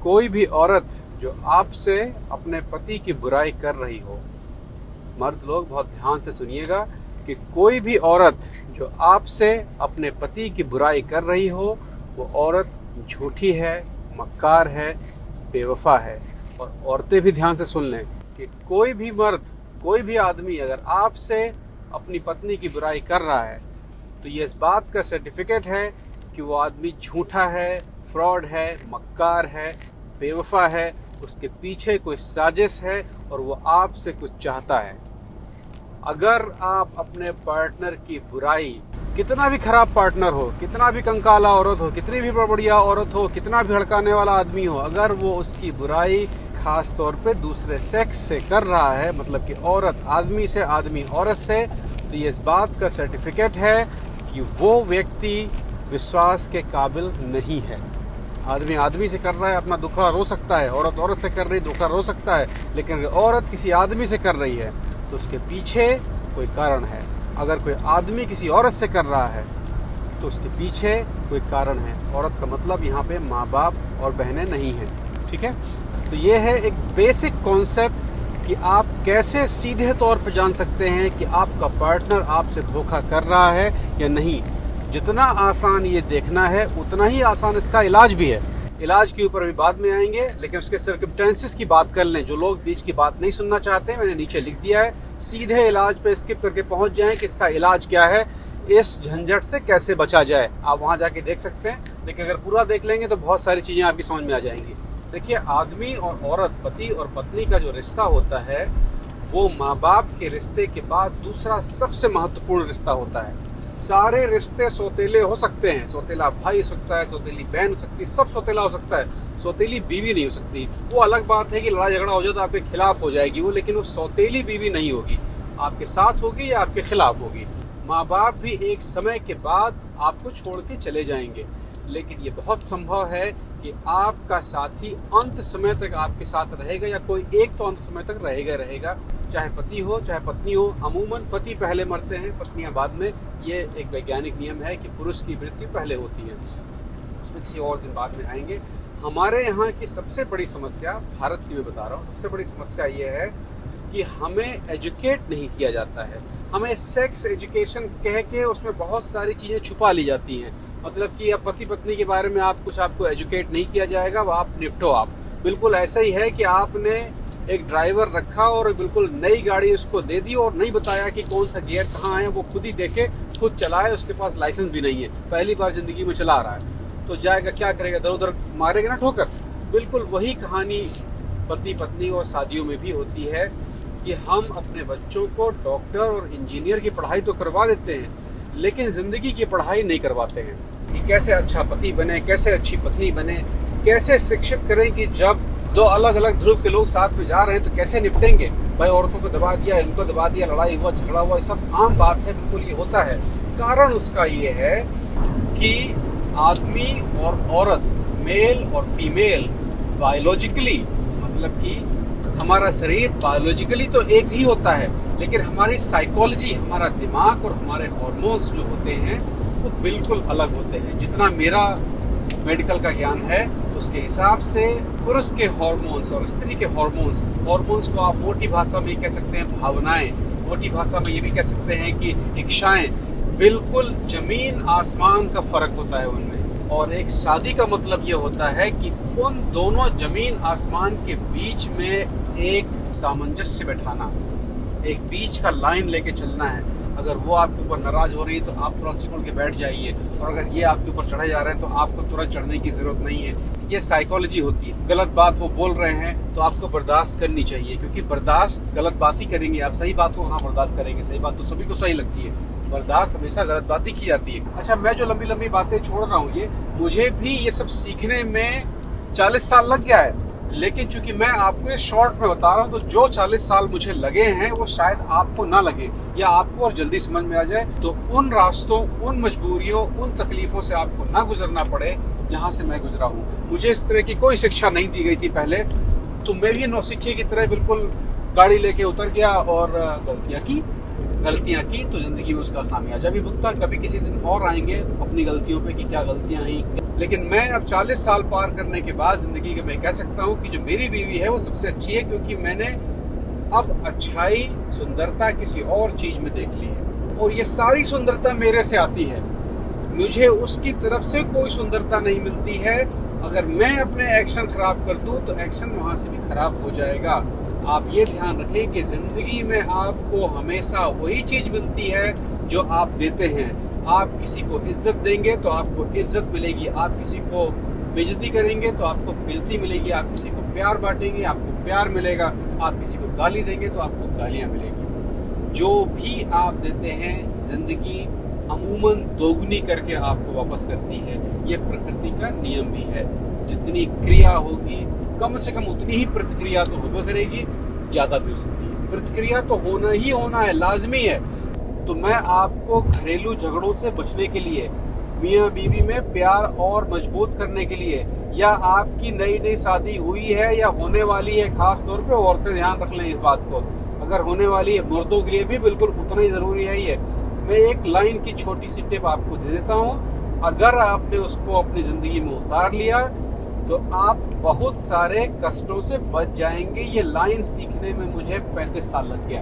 कोई भी औरत जो आपसे अपने पति की बुराई कर रही हो, मर्द लोग बहुत ध्यान से सुनिएगा कि कोई भी औरत जो आपसे अपने पति की बुराई कर रही हो, वो औरत झूठी है, मक्कार है, बेवफा है। और औरतें भी ध्यान से सुन लें कि कोई भी मर्द, कोई भी आदमी अगर आपसे अपनी पत्नी की बुराई कर रहा है तो ये इस बात का सर्टिफिकेट है कि वो आदमी झूठा है, फ्रॉड है, मक्कार है, बेवफा है, उसके पीछे कोई साजिश है और वो आपसे कुछ चाहता है। अगर आप अपने पार्टनर की बुराई, कितना भी खराब पार्टनर हो, कितना भी कंकाला औरत हो, कितनी भी बढ़िया औरत हो, कितना भी हड़काने वाला आदमी हो, अगर वो उसकी बुराई खास तौर पे दूसरे सेक्स से कर रहा है, मतलब कि औरत आदमी से, आदमी औरत से, तो ये इस बात का सर्टिफिकेट है कि वो व्यक्ति विश्वास के काबिल नहीं है। आदमी आदमी से कर रहा है, अपना दुखड़ा रो सकता है, औरत औरत से कर रही दुखड़ा रो सकता है, लेकिन अगर औरत किसी आदमी से कर रही है तो उसके पीछे कोई कारण है। अगर कोई आदमी किसी औरत से कर रहा है तो उसके पीछे कोई कारण है। औरत का मतलब यहाँ पे माँ बाप और बहनें नहीं हैं, ठीक है। तो ये है एक बेसिक कॉन्सेप्ट कि आप कैसे सीधे तौर पर जान सकते हैं कि आपका पार्टनर आपसे धोखा कर रहा है या नहीं। जितना आसान ये देखना है उतना ही आसान इसका इलाज भी है। इलाज के ऊपर भी बाद में आएंगे, लेकिन उसके सर्कमस्टेंसेस की बात कर लें। जो लोग बीच की बात नहीं सुनना चाहते, मैंने नीचे लिख दिया है, सीधे इलाज पे स्किप करके पहुंच जाएं कि इसका इलाज क्या है, इस झंझट से कैसे बचा जाए। आप वहां जाके देख सकते हैं, लेकिन अगर पूरा देख लेंगे तो बहुत सारी चीज़ें आपकी समझ में आ जाएंगी। देखिए, आदमी और औरत, पति और पत्नी का जो रिश्ता होता है वो माँ बाप के रिश्ते के बाद दूसरा सबसे महत्वपूर्ण रिश्ता होता है। सारे रिश्ते सौतेले हो सकते हैं, सौतेला भाई हो सकता है, सौतेली बहन हो सकती है, सब सौतेला हो सकता है, सौतेली बीवी नहीं हो सकती। वो अलग बात है कि लड़ाई झगड़ा हो जाए तो आपके खिलाफ हो जाएगी वो, लेकिन वो सौतेली बीवी नहीं होगी, आपके साथ होगी या आपके खिलाफ होगी। माँ बाप भी एक समय के बाद आपको छोड़ के चले जाएंगे, लेकिन ये बहुत संभव है कि आपका साथी अंत समय तक आपके साथ रहेगा, या कोई एक तो अंत समय तक रहेगा, चाहे पति हो चाहे पत्नी हो। अमूमन पति पहले मरते हैं, पत्नियां बाद में। ये एक वैज्ञानिक नियम है कि पुरुष की मृत्यु पहले होती है, उसमें किसी और दिन बाद में आएंगे। हमारे यहाँ की सबसे बड़ी समस्या, भारत की मैं बता रहा हूँ, सबसे बड़ी समस्या ये है कि हमें एजुकेट नहीं किया जाता है। हमें सेक्स एजुकेशन कह के उसमें बहुत सारी चीज़ें छुपा ली जाती हैं। मतलब कि अब पति पत्नी के बारे में आपको एजुकेट नहीं किया जाएगा, वो आप निपटो। आप बिल्कुल ऐसा ही है कि आपने एक ड्राइवर रखा और बिल्कुल नई गाड़ी उसको दे दी और नहीं बताया कि कौन सा गियर कहाँ है, वो खुद ही देखे, खुद चलाए, उसके पास लाइसेंस भी नहीं है, पहली बार जिंदगी में चला रहा है, तो जाएगा क्या करेगा, इधर उधर मारेगा ना ठोकर। बिल्कुल वही कहानी पति पत्नी और शादियों में भी होती है कि हम अपने बच्चों को डॉक्टर और इंजीनियर की पढ़ाई तो करवा देते हैं, लेकिन ज़िंदगी की पढ़ाई नहीं करवाते हैं कि कैसे अच्छा पति बने, कैसे अच्छी पत्नी बने, कैसे शिक्षित करें कि जब दो अलग अलग ध्रुव के लोग साथ में जा रहे हैं तो कैसे निपटेंगे। भाई औरतों को दबा दिया, इनको दबा दिया, लड़ाई हुआ, झगड़ा हुआ, ये सब आम बात है, बिल्कुल ये होता है। कारण उसका ये है कि आदमी और औरत, मेल और फीमेल, बायोलॉजिकली, मतलब कि हमारा शरीर बायोलॉजिकली तो एक ही होता है, लेकिन हमारी साइकोलॉजी, हमारा दिमाग और हमारे हार्मोन्स जो होते हैं वो बिल्कुल अलग होते हैं। जितना मेरा मेडिकल का ज्ञान है उसके हिसाब से पुरुष के हार्मोन्स और स्त्री के हार्मोन्स को आप मोटी भाषा में कह सकते हैं भावनाएं, मोटी भाषा में ये भी कह सकते हैं कि इच्छाएं, बिल्कुल जमीन आसमान का फर्क होता है उनमें। और एक शादी का मतलब ये होता है कि उन दोनों जमीन आसमान के बीच में एक सामंजस्य बैठाना, एक बीच का लाइन लेके चलना है। अगर वो आपके ऊपर नाराज हो रही है तो आप थोड़ा सिकुड़ के बैठ जाइए, और अगर ये आपके ऊपर चढ़े जा रहे हैं तो आपको तुरंत चढ़ने की जरूरत नहीं है। ये साइकोलॉजी होती है। गलत बात वो बोल रहे हैं तो आपको बर्दाश्त करनी चाहिए, क्योंकि बर्दाश्त गलत बात ही करेंगे आप, सही बात को कहाँ बर्दाश्त करेंगे। सही बात तो सभी को सही लगती है, बर्दाश्त हमेशा गलत बात ही की जाती है। अच्छा, मैं जो लंबी लंबी बातें छोड़ रहा हूँ, ये मुझे भी ये सब सीखने में 40 साल लग गया है, लेकिन चूंकि मैं आपको ये शॉर्ट में बता रहा हूँ तो जो 40 साल मुझे लगे हैं वो शायद आपको ना लगे, या आपको और जल्दी समझ में आ जाए। तो उन रास्तों, उन मजबूरियों, उन तकलीफों से आपको ना गुजरना पड़े जहाँ से मैं गुजरा हूँ। मुझे इस तरह की कोई शिक्षा नहीं दी गई थी पहले, तो मैं भी नौसिखिए की तरह बिल्कुल गाड़ी लेके उतर गया और गलतियाँ की। गलतियां की तो जिंदगी में उसका खामियाजा भी भुगता। कभी किसी दिन और आएंगे अपनी गलतियों पे कि क्या गलतियां हुई। लेकिन मैं अब 40 साल पार करने के बाद जिंदगी के मैं कह सकता हूँ कि जो मेरी बीवी है वो सबसे अच्छी है, क्योंकि मैंने अब अच्छाई, सुंदरता किसी और चीज में देख ली है और ये सारी सुंदरता मेरे से आती है। मुझे उसकी तरफ से कोई सुंदरता नहीं मिलती है। अगर मैं अपने एक्शन खराब कर दूं तो एक्शन वहां से भी खराब हो जाएगा। आप ये ध्यान रखें कि जिंदगी में आपको हमेशा वही चीज मिलती है जो आप देते हैं। आप किसी को इज्जत देंगे तो आपको इज्जत मिलेगी, आप किसी को बेइज्जती करेंगे तो आपको बेइज्जती मिलेगी, आप किसी को प्यार बांटेंगे आपको प्यार मिलेगा, आप किसी को गाली देंगे तो आपको गालियां मिलेगी। जो भी आप देते हैं जिंदगी अमूमन दोगुनी करके आपको वापस करती है। ये प्रकृति का नियम भी है। जितनी क्रिया होगी कम से कम उतनी ही प्रतिक्रिया तो होगा करेगी, ज्यादा भी हो सकती है। प्रतिक्रिया तो होना ही होना है, लाजमी है। तो मैं आपको घरेलू झगड़ों से बचने के लिए, मियाँ बीवी में प्यार और मजबूत करने के लिए, या आपकी नई नई शादी हुई है या होने वाली है, खास तौर पे औरतें ध्यान रख लें इस बात को, अगर होने वाली है मर्दों के लिए भी बिल्कुल उतना ही जरूरी है ये। मैं एक लाइन की छोटी सी टिप आपको दे देता हूँ। अगर आपने उसको अपनी जिंदगी में उतार लिया तो आप बहुत सारे कष्टों से बच जाएंगे। ये लाइन सीखने में मुझे 35 साल लग गया,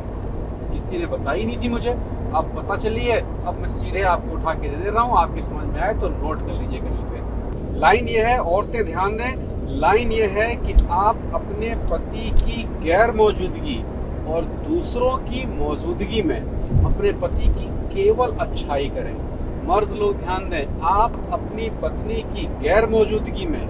किसी ने बताई नहीं थी मुझे, अब पता चली है। अब मैं सीधे आपको उठा के दे रहा हूँ, आपके समझ में आए तो नोट कर लीजिए कहीं पे। लाइन ये है, औरतें ध्यान दें, लाइन ये है कि आप अपने पति की गैर मौजूदगी और दूसरों की मौजूदगी में अपने पति की केवल अच्छाई करें। मर्द लोग ध्यान दें, आप अपनी पत्नी की गैर मौजूदगी में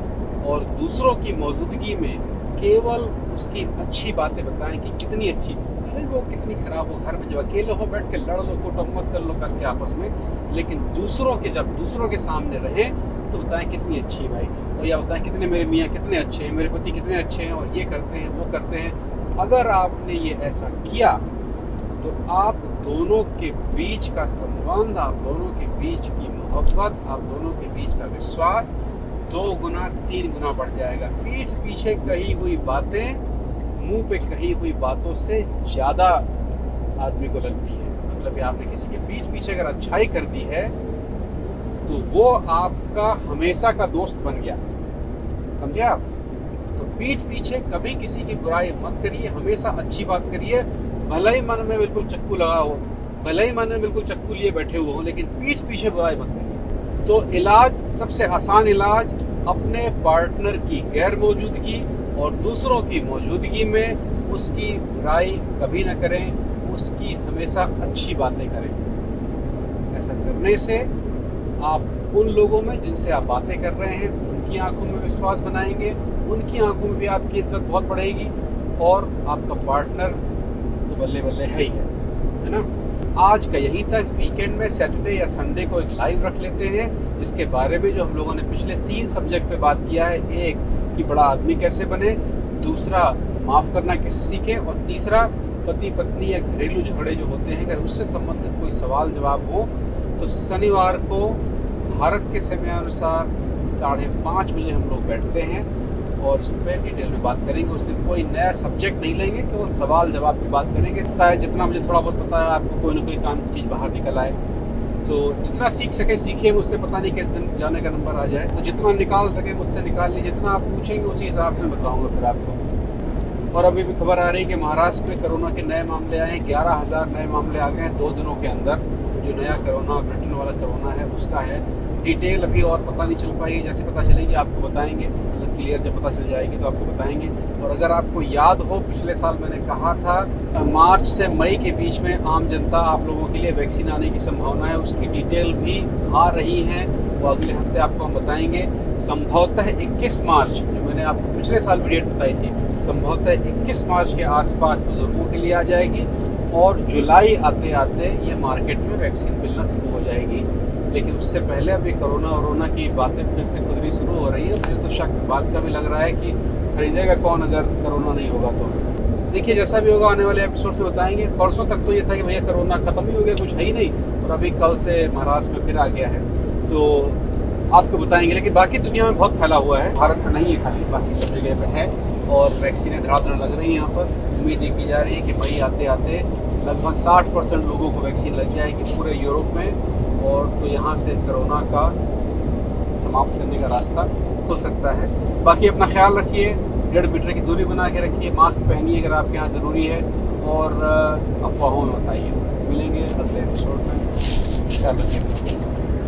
और दूसरों की मौजूदगी में केवल उसकी अच्छी बातें बताएं कि कितनी अच्छी, भले वो कितनी खराब हो। घर में जब अकेले हो बैठ के लड़ लो, कुटुम्बस कर लो कस के आपस में, लेकिन जब दूसरों के सामने रहें तो बताएं कितनी अच्छी भाई, और या बताएं कितने मेरे मियाँ कितने अच्छे हैं, मेरे पति कितने अच्छे हैं और ये करते हैं वो करते हैं। अगर आपने ये ऐसा किया तो आप दोनों के बीच का संबंध, आप दोनों के बीच की मोहब्बत, आप दोनों के बीच का विश्वास 2 गुना 3 गुना बढ़ जाएगा। पीठ पीछे कही हुई बातें मुंह पे कही हुई बातों से ज्यादा आदमी को लगती है। मतलब आपने किसी के पीठ पीछे अगर अच्छाई कर दी है तो वो आपका हमेशा का दोस्त बन गया, समझे आप। तो पीठ पीछे कभी किसी की बुराई मत करिए, हमेशा अच्छी बात करिए। भले ही मन में बिल्कुल चक्कू लगा हो, भले ही मन में बिल्कुल चक्कू लिए बैठे हुए हो, लेकिन पीठ पीछे बुराई मत करिए। तो इलाज, सबसे आसान इलाज, अपने पार्टनर की गैर मौजूदगी और दूसरों की मौजूदगी में उसकी बुराई कभी ना करें, उसकी हमेशा अच्छी बातें करें। ऐसा करने से आप उन लोगों में जिनसे आप बातें कर रहे हैं उनकी आंखों में विश्वास बनाएंगे, उनकी आंखों में भी आपकी इज्जत बहुत बढ़ेगी, और आपका पार्टनर तो बल्ले बल्ले है ना। आज का यही तक। वीकेंड में सैटरडे या संडे को एक लाइव रख लेते हैं जिसके बारे में जो हम लोगों ने पिछले 3 सब्जेक्ट पे बात किया है। एक कि बड़ा आदमी कैसे बने, दूसरा माफ करना कैसे सीखें, और तीसरा पति पत्नी या घरेलू झगड़े जो होते हैं अगर उससे संबंधित कोई सवाल जवाब हो तो शनिवार को भारत के समय अनुसार 5:30 बजे हम लोग बैठते हैं और इस पर डिटेल में बात करेंगे। उस दिन कोई नया सब्जेक्ट नहीं लेंगे, केवल सवाल जवाब की बात करेंगे। शायद जितना मुझे थोड़ा बहुत पता है आपको कोई ना कोई काम की चीज़ बाहर निकल आए, तो जितना सीख सके सीखिए। मुझसे पता नहीं किस दिन जाने का नंबर आ जाए, तो जितना निकाल सके मुझसे निकाल लीजिए। जितना आप पूछेंगे उसी हिसाब से बताऊँगा फिर आपको। और अभी भी खबर आ रही है कि महाराष्ट्र में कोरोना के नए मामले आए हैं। 11,000 नए मामले आ गए हैं 2 दिनों के अंदर। जो नया कोरोना, ब्रिटेन वाला कोरोना है उसका है। डिटेल अभी और पता नहीं चल पाई, जैसे पता चलेगी आपको बताएंगे, मतलब क्लियर जब पता चल जाएगी तो आपको बताएंगे। और अगर आपको याद हो पिछले साल मैंने कहा था मार्च से मई के बीच में आम जनता आप लोगों के लिए वैक्सीन आने की संभावना है, उसकी डिटेल भी आ रही है, वो अगले हफ्ते आपको हम बताएंगे। संभवतः 21 मार्च, जो मैंने आपको पिछले साल भी डेट बताई थी, संभवतः 21 मार्च के आसपास बुजुर्गों के लिए आ जाएगी, और जुलाई आते आते ये मार्केट में वैक्सीन मिलना शुरू हो जाएगी। लेकिन उससे पहले अभी कोरोना की बातें फिर से खुदरी शुरू हो रही है। मुझे तो शक इस बात का भी लग रहा है कि खरीदेगा कौन अगर कोरोना नहीं होगा तो। देखिए जैसा भी होगा आने वाले एपिसोड से बताएंगे। परसों तक तो ये था कि भैया कोरोना खत्म ही हो गया, कुछ है ही नहीं, और अभी कल से महाराष्ट्र में फिर आ गया है, तो आपको बताएंगे। लेकिन बाकी दुनिया में बहुत फैला हुआ है, भारत में नहीं है खाली, बाकी सब जगह पर है, और वैक्सीनें धड़ाधड़ लग रही हैं यहाँ पर। उम्मीद की जा रही है कि मई आते आते लगभग 60% लोगों को वैक्सीन लग जाएगी पूरे यूरोप में, और तो यहाँ से कोरोना का समाप्त करने का रास्ता खुल सकता है। बाकी अपना ख्याल रखिए, 1.5 मीटर की दूरी बना के रखिए, मास्क पहनिए अगर आपके यहाँ ज़रूरी है, और अफवाहों में बताइए। मिलेंगे अगले एपिसोड में, ख्याल रखिए।